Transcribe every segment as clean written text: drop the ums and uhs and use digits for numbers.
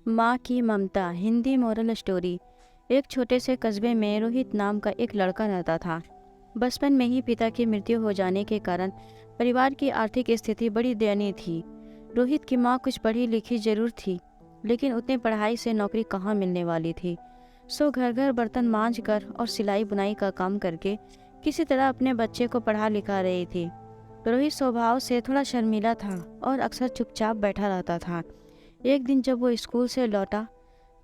माँ की ममता Hindi moral story. एक छोटे से कस्बे में रोहित नाम का एक लड़का रहता था। बचपन में ही पिता की मृत्यु हो जाने के कारण परिवार की आर्थिक स्थिति बड़ी दयनीय थी। रोहित की माँ कुछ पढ़ी लिखी जरूर थी, लेकिन उतनी पढ़ाई से नौकरी कहाँ मिलने वाली थी। सो घर घर बर्तन मांज कर और सिलाई बुनाई का काम करके किसी तरह अपने बच्चे को पढ़ा लिखा रही थी। रोहित स्वभाव से थोड़ा शर्मीला था और अक्सर चुपचाप बैठा रहता था। एक दिन जब वो स्कूल से लौटा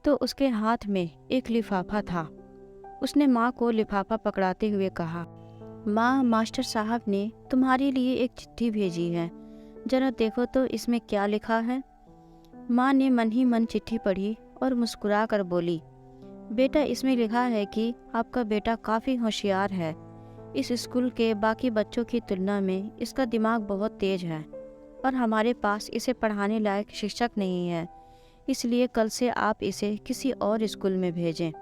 तो उसके हाथ में एक लिफाफा था। उसने माँ को लिफाफा पकड़ाते हुए कहा, माँ, मास्टर साहब ने तुम्हारे लिए एक चिट्ठी भेजी है, जरा देखो तो इसमें क्या लिखा है। माँ ने मन ही मन चिट्ठी पढ़ी और मुस्कुरा कर बोली, बेटा, इसमें लिखा है कि आपका बेटा काफ़ी होशियार है। इस स्कूल के बाकी बच्चों की तुलना में इसका दिमाग बहुत तेज है और हमारे पास इसे पढ़ाने लायक शिक्षक नहीं है, इसलिए कल से आप इसे किसी और स्कूल में भेजें।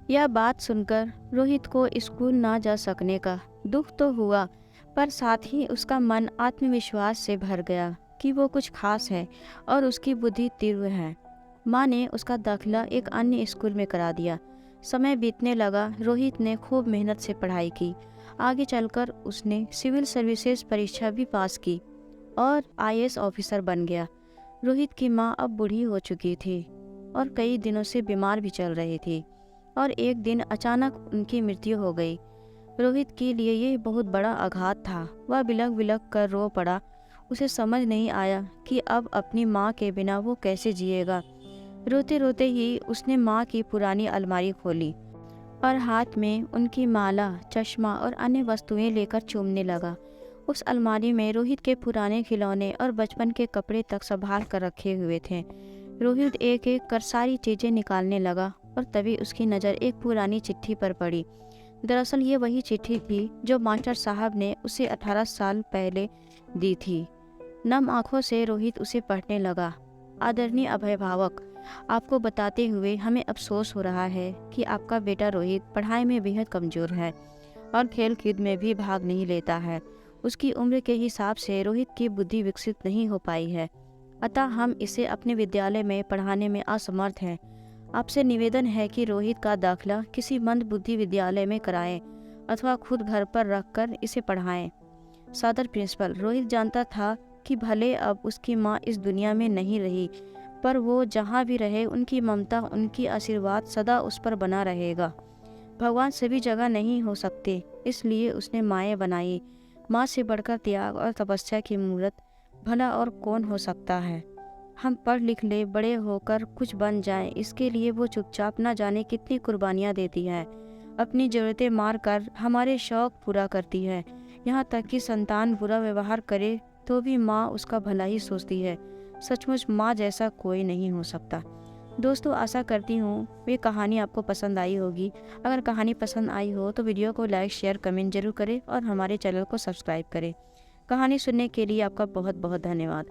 यह बात सुनकर रोहित को स्कूल ना जा सकने का दुख तो हुआ, पर साथ ही उसका मन आत्मविश्वास से भर गया कि वो कुछ खास है और उसकी बुद्धि तीव्र है। माँ ने उसका दाखिला एक अन्य स्कूल में करा दिया। समय बीतने लगा। रोहित ने खूब मेहनत से पढ़ाई की। आगे चलकर उसने सिविल सर्विसेज परीक्षा भी पास की और आईएएस ऑफिसर बन गया। रोहित की माँ अब बूढ़ी हो चुकी थी और कई दिनों से बीमार भी चल रही थी और एक दिन अचानक उनकी मृत्यु हो गई। रोहित के लिए ये बहुत बड़ा आघात था। वह बिलख बिलख कर रो पड़ा। उसे समझ नहीं आया कि अब अपनी माँ के बिना वो कैसे जिएगा। रोते रोते ही उसने माँ की पुरानी अलमारी खोली और हाथ में उनकी माला, चश्मा और अन्य वस्तुएं लेकर चूमने लगा। उस अलमारी में रोहित के पुराने खिलौने और बचपन के कपड़े तक संभाल कर रखे हुए थे। रोहित एक एक कर सारी चीजें निकालने लगा और तभी उसकी नज़र एक पुरानी चिट्ठी पर पड़ी। दरअसल ये वही चिट्ठी थी जो मास्टर साहब ने उसे 18 साल पहले दी थी। नम आंखों से रोहित उसे पढ़ने लगा। आदरणीय अभिभावक, आपको बताते हुए हमें अफसोस हो रहा है कि आपका बेटा रोहित पढ़ाई में बेहद कमज़ोर है और खेल कूद में भी भाग नहीं लेता है। उसकी उम्र के हिसाब से रोहित की बुद्धि विकसित नहीं हो पाई है, अतः हम इसे अपने विद्यालय में पढ़ाने में असमर्थ हैं। आपसे निवेदन है कि रोहित का दाखिला किसी मंद बुद्धि विद्यालय में कराएं अथवा खुद घर पर रखकर इसे पढ़ाएं। सादर प्रिंसिपल। रोहित जानता था कि भले अब उसकी माँ इस दुनिया में नहीं रही, पर वो जहाँ भी रहे उनकी ममता, उनकी आशीर्वाद सदा उस पर बना रहेगा। भगवान सभी जगह नहीं हो सकते, इसलिए उसने माएँ बनाई। माँ से बढ़कर त्याग और तपस्या की मूर्त भला और कौन हो सकता है। हम पढ़ लिख ले, बड़े होकर कुछ बन जाएं, इसके लिए वो चुपचाप न जाने कितनी कुर्बानियाँ देती है। अपनी ज़रूरतें मार कर हमारे शौक़ पूरा करती है। यहाँ तक कि संतान बुरा व्यवहार करे तो भी माँ उसका भला ही सोचती है। सचमुच माँ जैसा कोई नहीं हो सकता। दोस्तों, आशा करती हूँ ये कहानी आपको पसंद आई होगी। अगर कहानी पसंद आई हो तो वीडियो को लाइक, शेयर, कमेंट जरूर करें और हमारे चैनल को सब्सक्राइब करें। कहानी सुनने के लिए आपका बहुत बहुत धन्यवाद।